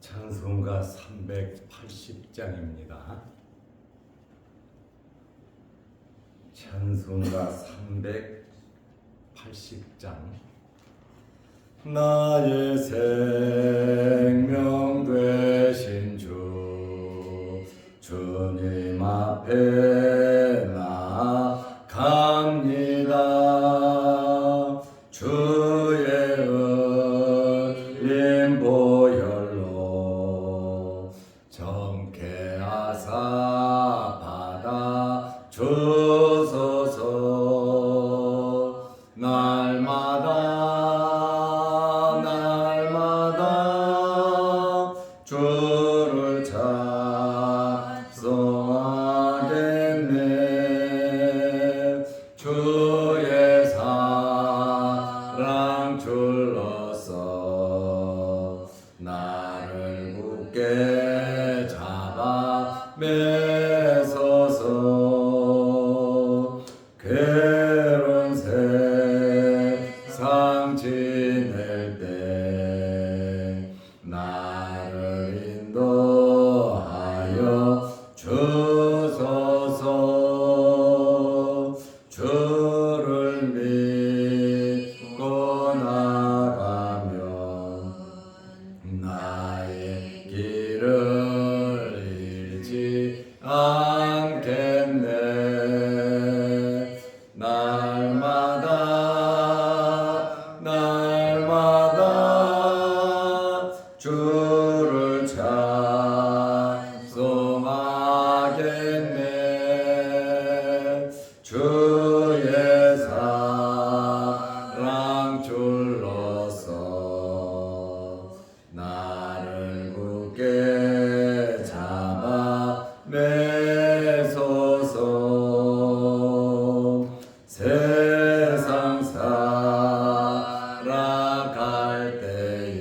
찬송가 380장입니다. 찬송가 380장. 나의 생명 되신 주, 주님 앞에 나아갑니다. 주의 은림 보혈로 정케 하사 받아 주소서. 날마다 주를 찬송하겠네. 주의 사랑 줄로서 나를 굳게 잡아 매소서. 괴로운 세상 지낼 때 나를 인도하여 주소서. 주를 믿고 나가면 나의 길을 잃지 않겠네. 날마다 주를 찬송하겠네. 주의 사랑 줄로서 나를 굳게 잡아 매소서. 세상 살아갈 때에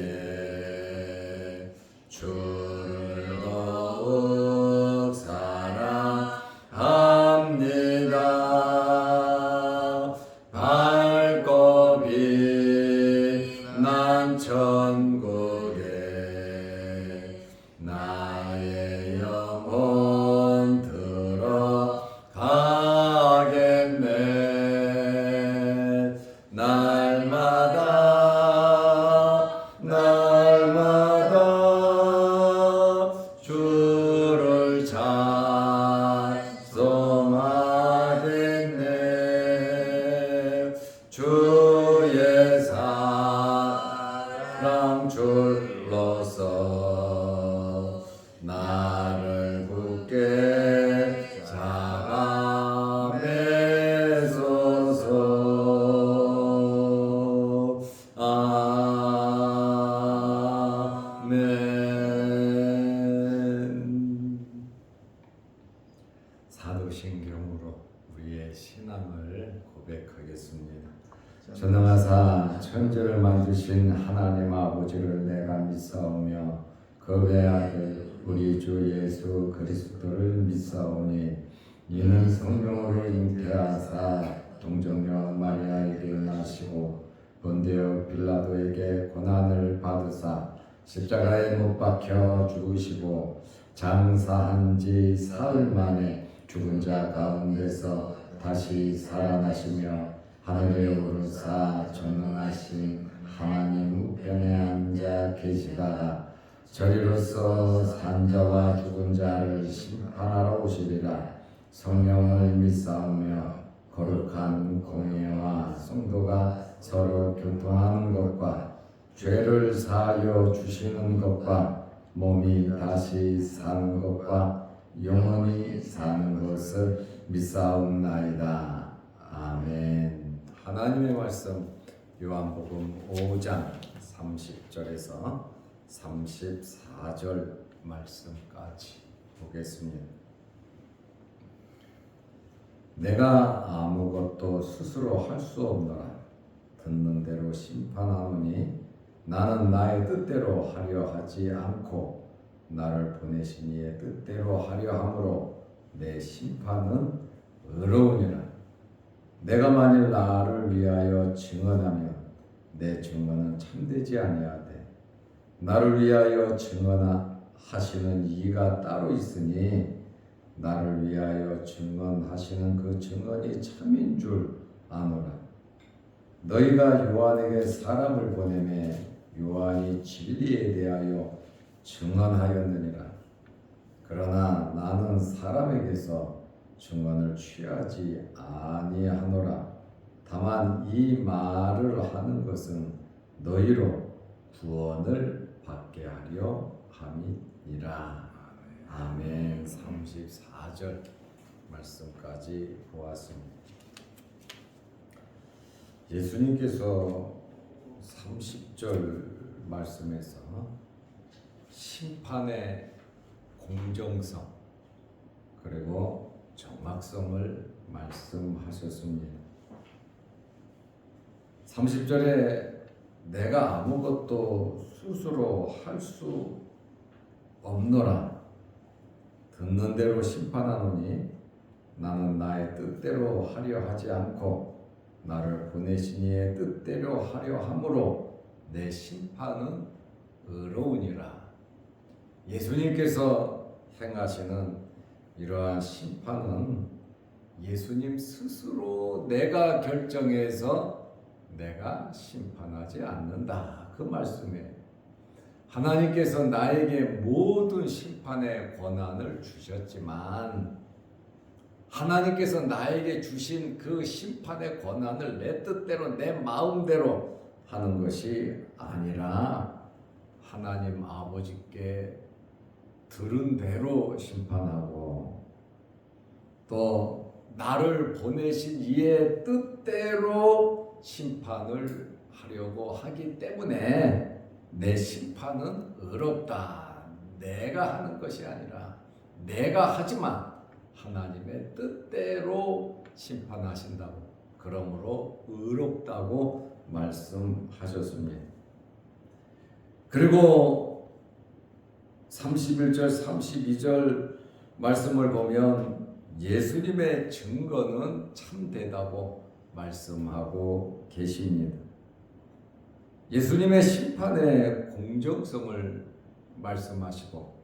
주를 더욱 사랑합니다. 밝고 빛난 천국에 나의 영혼 들어가겠네. 날마다 주를 찬송하겠네. 주의 사랑 줄로서 나를 굳게 잡아 매소서. 아멘. 사도신경으로 우리의 신앙을 고백하겠습니다. 전능하사 천지를 만드신 하나님 아버지를 내가 믿사오며 그 외아들 우리 주 예수 그리스도를 믿사오니 이는 성령으로 잉태하사 동정녀 마리아에게 나시고 본디오 빌라도에게 고난을 받으사 십자가에 못 박혀 죽으시고 장사한 지 사흘 만에 죽은 자 가운데서 다시 살아나시며 하늘에 오르사 전능하신 하나님 우편에 앉아 계시다가 저리로서 산자와 죽은 자를 심판하러 오시리라. 성령을 믿사오며 거룩한 공예와 성도가 서로 교통하는 것과 죄를 사하여 주시는 것과 몸이 다시 사는 것과 영원히 사는 것을 믿사옵나이다. 아멘. 하나님의 말씀 요한복음 5장 30절에서 34절 말씀까지 보겠습니다. 내가 아무것도 스스로 할 수 없노라. 듣는 대로 심판하노니 나는 나의 뜻대로 하려 하지 않고 나를 보내신 이의 뜻대로 하려 함으로 내 심판은 의로우니라. 내가 만일 나를 위하여 증언하면 내 증언은 참되지 아니하되 나를 위하여 증언하시는 이가 따로 있으니 나를 위하여 증언하시는 그 증언이 참인 줄 아노라. 너희가 요한에게 사람을 보내매 요한이 진리에 대하여 증언하였느니라. 그러나 나는 사람에게서 증언을 취하지 아니하노라. 다만 이 말을 하는 것은 너희로 구원을 받게 하려 함이니라. 아멘. 34절 말씀까지 보았습니다. 예수님께서 30절 말씀에서 심판의 공정성 그리고 정확성을 말씀하셨습니다. 30절에 내가 아무것도 스스로 할 수 없노라. 듣는 대로 심판하노니 나는 나의 뜻대로 하려 하지 않고 나를 보내신 이의 뜻대로 하려 함으로 내 심판은 의로우니라. 예수님께서 행하시는 이러한 심판은 예수님 스스로 내가 결정해서 내가 심판하지 않는다. 그 말씀에 하나님께서 나에게 모든 심판의 권한을 주셨지만 하나님께서 나에게 주신 그 심판의 권한을 내 뜻대로 내 마음대로 하는 것이 아니라 하나님 아버지께 들은 대로 심판하고 또 나를 보내신 이의 뜻대로 심판을 하려고 하기 때문에 내 심판은 의롭다. 내가 하는 것이 아니라 내가 하지만 하나님의 뜻대로 심판하신다고, 그러므로 의롭다고 말씀하셨습니다. 그리고 31절 32절 말씀을 보면 예수님의 증거는 참되다고 말씀하고 계십니다. 예수님의 심판의 공정성을 말씀하시고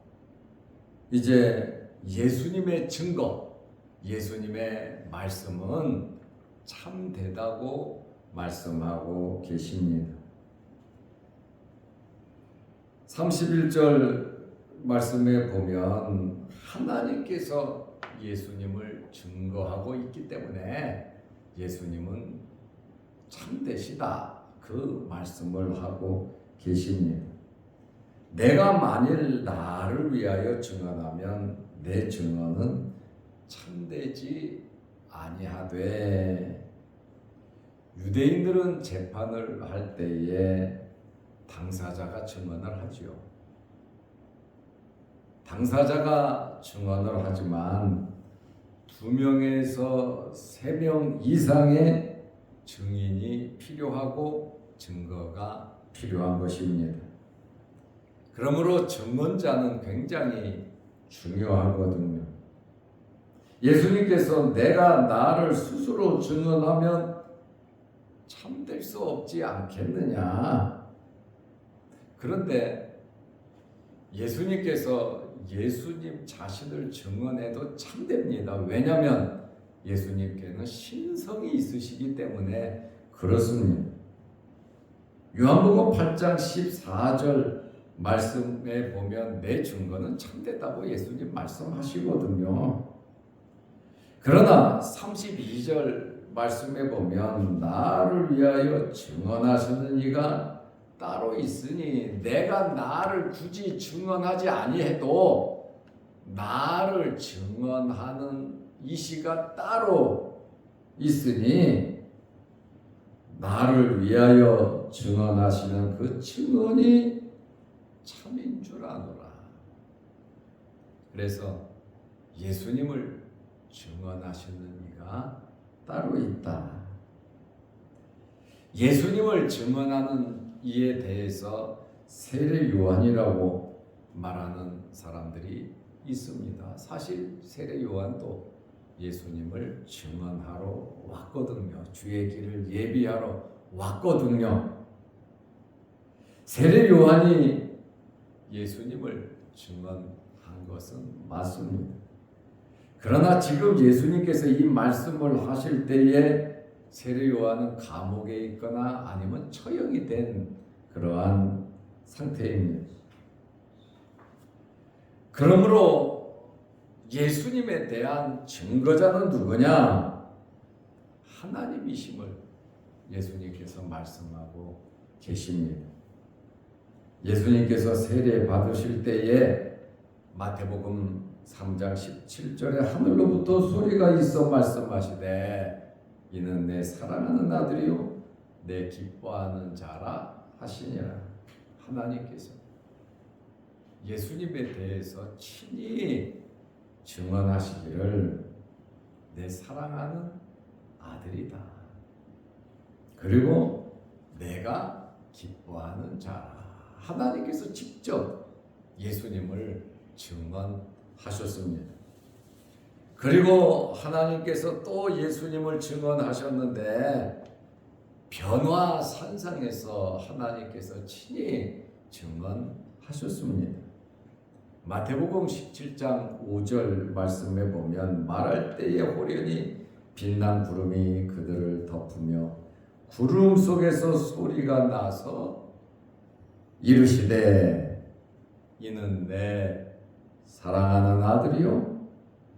이제 예수님의 증거, 예수님의 말씀은 참되다고 말씀하고 계십니다. 31절 말씀에 보면 하나님께서 예수님을 증거하고 있기 때문에 예수님은 참되시다. 그 말씀을 하고 계십니다. 내가 만일 나를 위하여 증언하면 내 증언은 참되지 아니하되. 유대인들은 재판을 할 때에 당사자가 증언을 하지요. 당사자가 증언을 하지만 2명에서 3명 이상의 증인이 필요하고 증거가 필요한 것입니다. 그러므로 증언자는 굉장히 중요하거든요. 예수님께서 내가 나를 스스로 증언하면 참될 수 없지 않겠느냐. 그런데 예수님께서 예수님 자신을 증언해도 참됩니다. 왜냐하면 예수님께는 신성이 있으시기 때문에 그렇습니다. 요한복음 8장 14절 말씀에 보면 내 증거는 참되다고 예수님 말씀하시거든요. 그러나 32절 말씀에 보면 나를 위하여 증언하시는 이가 따로 있으니 내가 나를 굳이 증언하지 아니해도 나를 증언하는 이시가 따로 있으니 나를 위하여 증언하시는 그 증언이 참인 줄 아노라. 그래서 예수님을 증언하시는 이가 따로 있다. 예수님을 증언하는 이에 대해서 세례 요한이라고 말하는 사람들이 있습니다. 사실 세례 요한도 예수님을 증언하러 왔거든요. 주의 길을 예비하러 왔거든요. 세례 요한이 예수님을 증언한 것은 맞습니다. 그러나 지금 예수님께서 이 말씀을 하실 때에 세례 요한은 감옥에 있거나 아니면 처형이 된 그러한 상태입니다. 그러므로 예수님에 대한 증거자는 누구냐? 하나님이심을 예수님께서 말씀하고 계십니다. 예수님께서 세례 받으실 때에 마태복음 3장 17절에 하늘로부터 소리가 있어 말씀하시되 이는 내 사랑하는 아들이요 내 기뻐하는 자라 하시니라. 하나님께서 예수님에 대해서 친히 증언하시기를 내 사랑하는 아들이다. 그리고 내가 기뻐하는 자라. 하나님께서 직접 예수님을 증언하셨습니다. 그리고 하나님께서 또 예수님을 증언하셨는데 변화산상에서 하나님께서 친히 증언하셨습니다. 마태복음 17장 5절 말씀에 보면 말할 때에 호련히 빛난 구름이 그들을 덮으며 구름 속에서 소리가 나서 이르시되 이는 내 사랑하는 아들이요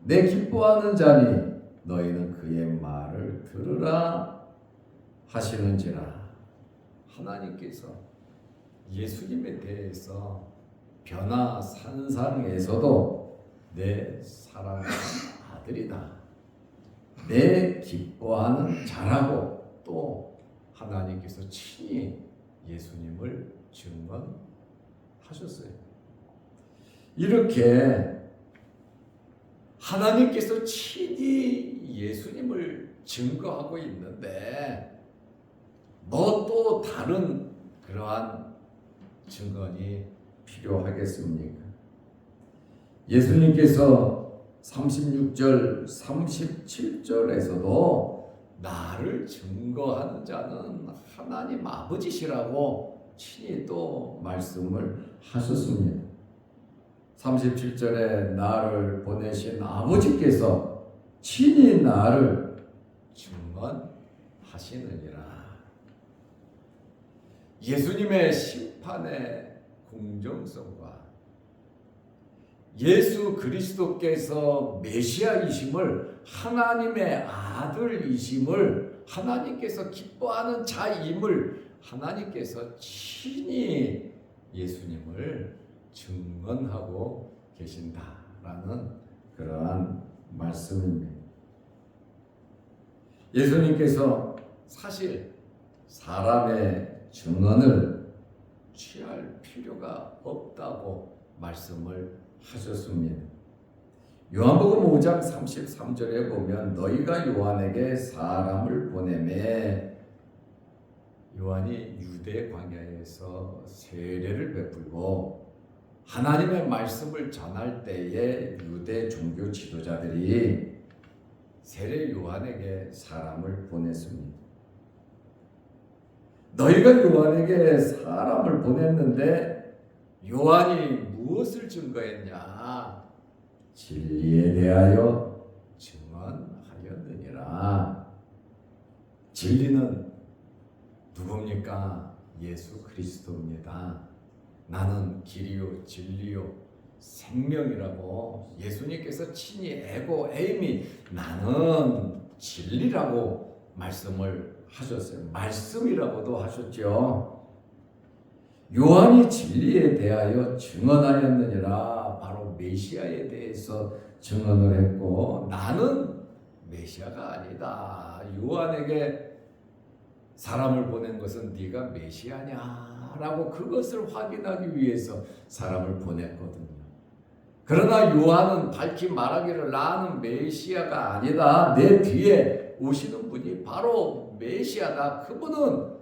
내 기뻐하는 자니 너희는 그의 말을 들으라 하시는지라. 하나님께서 예수님에 대해서 변화산상에서도 내 사랑하는 아들이다, 내 기뻐하는 자라고 또 하나님께서 친히 예수님을 증언하셨어요. 이렇게 하나님께서 친히 예수님을 증거하고 있는데 뭐 또 다른 그러한 증언이 필요하겠습니까? 예수님께서 36절, 37절에서도 나를 증거하는 자는 하나님 아버지시라고 친히 또 말씀을 하셨습니다. 37절에 나를 보내신 아버지께서 친히 나를 증언하시느니라. 예수님의 심판의 공정성과 예수 그리스도께서 메시아이심을, 하나님의 아들이심을, 하나님께서 기뻐하는 자임을 하나님께서 친히 예수님을 증언하고 계신다라는 그러한 말씀입니다. 예수님께서 사실 사람의 증언을 취할 필요가 없다고 말씀을 하셨습니다. 요한복음 5장 33절에 보면 너희가 요한에게 사람을 보내매 요한이 유대 광야에서 세례를 베풀고 하나님의 말씀을 전할 때에 유대 종교 지도자들이 세례 요한에게 사람을 보냈습니다. 너희가 요한에게 사람을 보냈는데 요한이 무엇을 증거했냐? 진리에 대하여 증언하였느니라. 진리는 누굽니까? 예수 그리스도입니다. 나는 길이요 진리요 생명이라고 예수님께서 친히 에임이 나는 진리라고 말씀을 하셨어요. 말씀이라고도 하셨죠. 요한이 진리에 대하여 증언하였느니라. 바로 메시아에 대해서 증언을 했고 나는 메시아가 아니다. 요한에게 사람을 보낸 것은 네가 메시아냐라고 그것을 확인하기 위해서 사람을 보냈거든요. 그러나 요한은 밝히 말하기를 나는 메시아가 아니다. 내 뒤에 오시는 분이 바로 메시아다. 그분은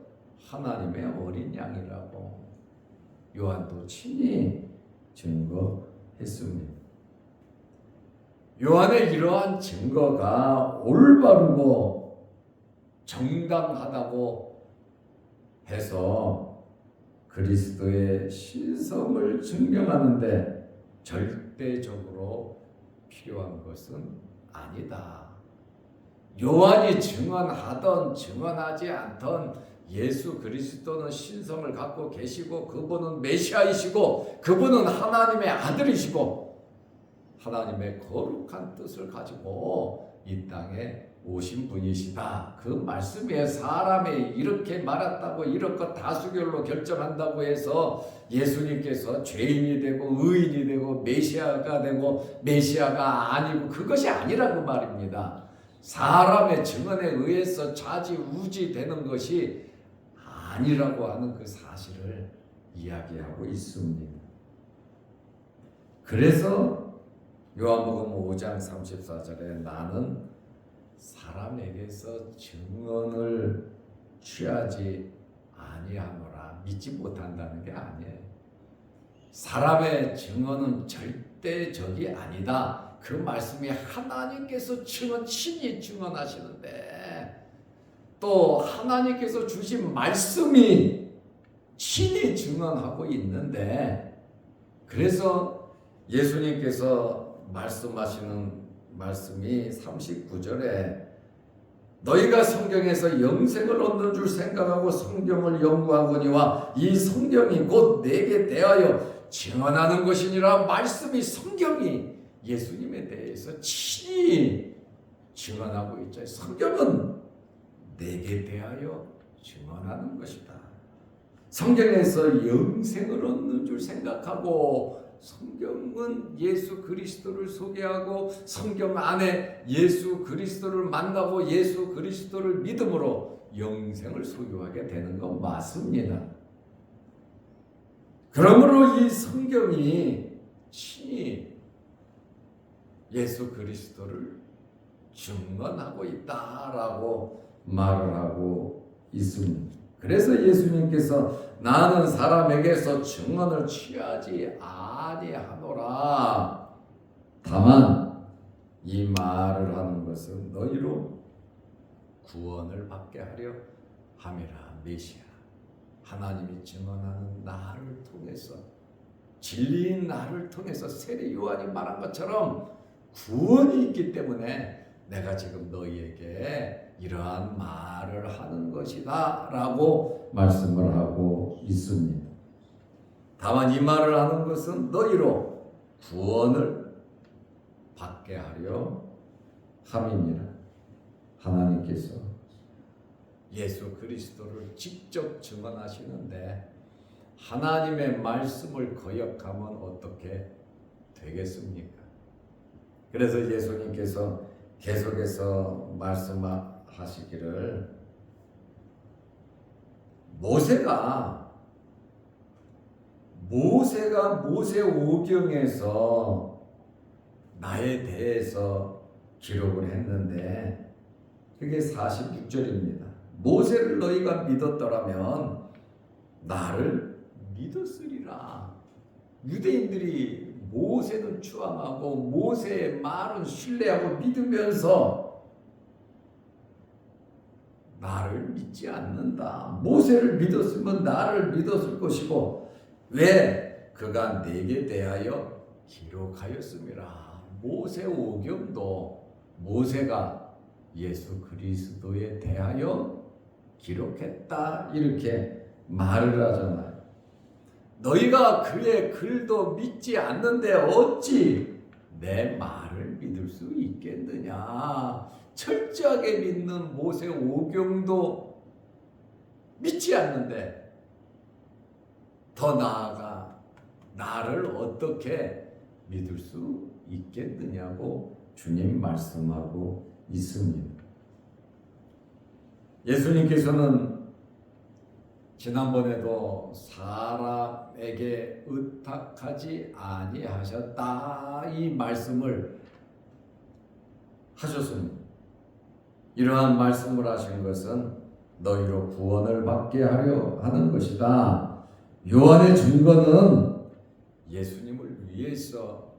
하나님의 어린 양이라고 요한도 친히 증거했습니다. 요한의 이러한 증거가 올바르고 정당하다고 해서 그리스도의 신성을 증명하는데 절대적으로 필요한 것은 아니다. 요한이 증언하던 증언하지 않던 예수 그리스도는 신성을 갖고 계시고 그분은 메시아이시고 그분은 하나님의 아들이시고 하나님의 거룩한 뜻을 가지고 이 땅에 오신 분이시다. 그 말씀에 사람이 이렇게 말했다고 이렇게 다수결로 결정한다고 해서 예수님께서 죄인이 되고 의인이 되고 메시아가 되고 메시아가 아니고 그것이 아니라고 말입니다. 사람의 증언에 의해서 좌지우지 되는 것이 아니라고 하는 그 사실을 이야기하고 있습니다. 그래서 요한복음 5장 34절에 나는 사람에게서 증언을 취하지 아니하노라. 믿지 못한다는 게 아니에요. 사람의 증언은 절대적이 아니다. 그 말씀이 하나님께서 친히 증언하시는데 또 하나님께서 주신 말씀이 친히 증언하고 있는데 그래서 예수님께서 말씀하시는 말씀이 39절에 너희가 성경에서 영생을 얻는 줄 생각하고 성경을 연구하거니와 이 성경이 곧 내게 대하여 증언하는 것이니라. 말씀이 성경이 예수님에 대해서 친히 증언하고 있죠. 성경은 내게 대하여 증언하는 것이다. 성경에서 영생을 얻는 줄 생각하고 성경은 예수 그리스도를 소개하고 성경 안에 예수 그리스도를 만나고 예수 그리스도를 믿음으로 영생을 소유하게 되는 건 맞습니다. 그러므로 이 성경이 친히 예수 그리스도를 증언하고 있다라고 말을 하고 있습니다. 그래서 예수님께서 나는 사람에게서 증언을 취하지 아니하노라. 다만 이 말을 하는 것은 너희로 구원을 받게 하려 함이라. 메시아 하나님이 증언하는 나를 통해서 진리인 나를 통해서 세례 요한이 말한 것처럼 구원이 있기 때문에 내가 지금 너희에게 이러한 말을 하는 것이다 라고 말씀을 하고 있습니다. 다만 이 말을 하는 것은 너희로 구원을 받게 하려 함이니라. 하나님께서 예수 그리스도를 직접 증언하시는데 하나님의 말씀을 거역하면 어떻게 되겠습니까? 그래서 예수님께서 계속해서 말씀하시기를 모세가 모세오경에서 나에 대해서 기록을 했는데 그게 46절입니다. 모세를 너희가 믿었더라면 나를 믿었으리라. 유대인들이 모세는 추앙하고 모세의 말은 신뢰하고 믿으면서 나를 믿지 않는다. 모세를 믿었으면 나를 믿었을 것이고 왜 그가 내게 대하여 기록하였음이라. 모세오경도 모세가 예수 그리스도에 대하여 기록했다 이렇게 말을 하잖아요. 너희가 그의 글도 믿지 않는데 어찌 내 말을 믿을 수 있겠느냐. 철저하게 믿는 모세오경도 믿지 않는데 더 나아가 나를 어떻게 믿을 수 있겠느냐고 주님 말씀하고 있습니다. 예수님께서는 지난번에도 사람에게 의탁하지 아니하셨다 이 말씀을 하셨습니다. 이러한 말씀을 하신 것은 너희로 구원을 받게 하려 하는 것이다. 요한의 증거는 예수님을 위해서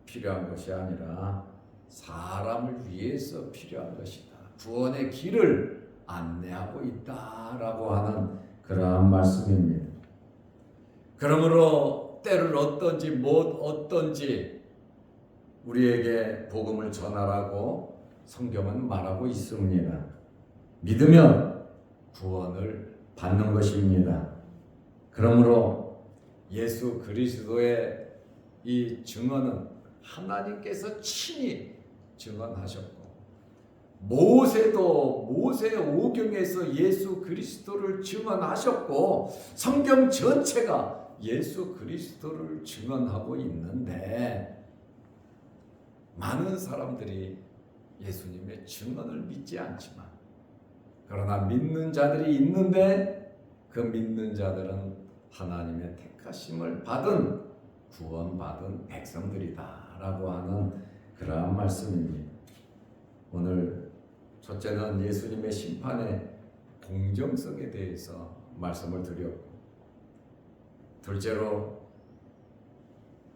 필요한 것이 아니라 사람을 위해서 필요한 것이다. 구원의 길을 안내하고 있다라고 하는 그러한 말씀입니다. 그러므로 때를 어떤지 못 어떤지 우리에게 복음을 전하라고 성경은 말하고 있습니다. 믿으면 구원을 받는 것입니다. 그러므로 예수 그리스도의 이 증언은 하나님께서 친히 증언하셨고, 모세도 모세 오경에서 예수 그리스도를 증언하셨고, 성경 전체가 예수 그리스도를 증언하고 있는데, 많은 사람들이 예수님의 증언을 믿지 않지만, 그러나 믿는 자들이 있는데, 그 믿는 자들은 하나님의 택하심을 받은 구원받은 백성들이다 라고 하는 그러한 말씀입니다. 오늘 첫째는 예수님의 심판의 공정성에 대해서 말씀을 드렸고, 둘째로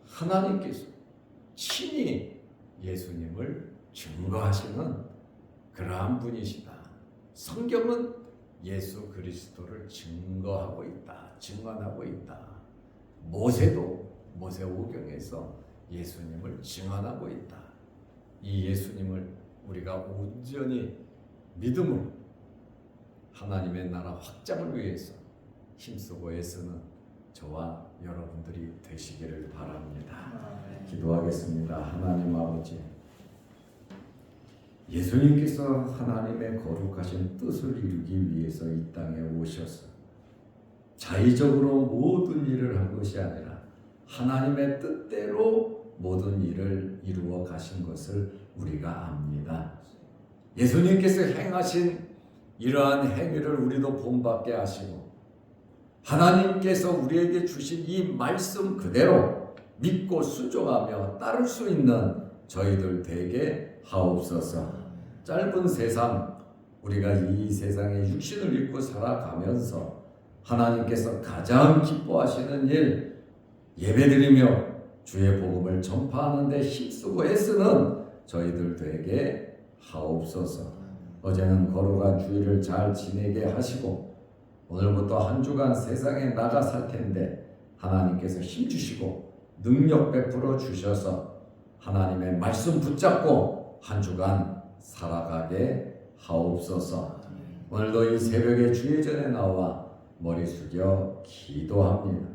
하나님께서 친히 예수님을 증거하시는 그러한 분이시다. 성경은 예수 그리스도를 증거하고 있다, 증언하고 있다. 모세도 모세 오경에서 예수님을 증언하고 있다. 이 예수님을 우리가 온전히 믿음으로 하나님의 나라 확장을 위해서 힘쓰고 애쓰는 저와 여러분들이 되시기를 바랍니다. 기도하겠습니다. 하나님 아버지, 예수님께서 하나님의 거룩하신 뜻을 이루기 위해서 이 땅에 오셔서 자의적으로 모든 일을 한 것이 아니라 하나님의 뜻대로 모든 일을 이루어 가신 것을 우리가 압니다. 예수님께서 행하신 이러한 행위를 우리도 본받게 하시고, 하나님께서 우리에게 주신 이 말씀 그대로 믿고 순종하며 따를 수 있는 저희들 되게 하옵소서. 짧은 세상, 우리가 이 세상에 육신을 입고 살아가면서 하나님께서 가장 기뻐하시는 일, 예배드리며 주의 복음을 전파하는 데 힘쓰고 애쓰는 저희들 되게 하옵소서. 어제는 거룩한 주일을 잘 지내게 하시고, 오늘부터 한 주간 세상에 나가 살 텐데 하나님께서 힘주시고 능력 베풀어 주셔서 하나님의 말씀 붙잡고 한 주간 살아가게 하옵소서. 오늘도 이 새벽에 주의 전에 나와 머리 숙여 기도합니다.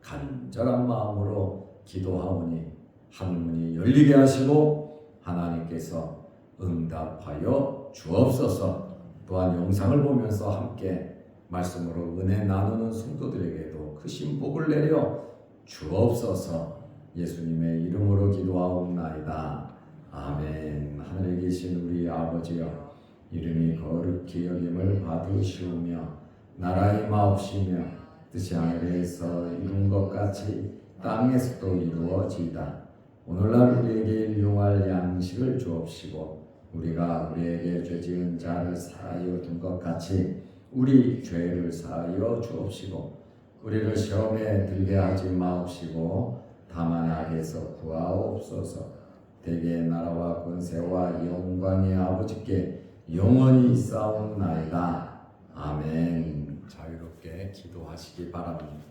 간절한 마음으로 기도하오니 하늘문이 열리게 하시고 하나님께서 응답하여 주옵소서. 또한 영상을 보면서 함께 말씀으로 은혜 나누는 성도들에게도 크신 복을 내려 주옵소서. 예수님의 이름으로 기도하옵나이다. 아멘. 하늘에 계신 우리 아버지여, 이름이 거룩히 여김을 받으시오며 나라의 마옵시며 뜻이 하늘에서 이룬 것 같이 땅에서도 이루어지이다. 오늘날 우리에게 일용할 양식을 주옵시고, 우리가 우리에게 죄지은 자를 사하여 둔 것 같이 우리 죄를 사하여 주옵시고, 우리를 시험에 들게 하지 마옵시고 다만 악에서 구하옵소서. 대개 나라와 권세와 영광의 아버지께 영원히 있사옵나이다. 아멘. 자유롭게 기도하시기 바랍니다.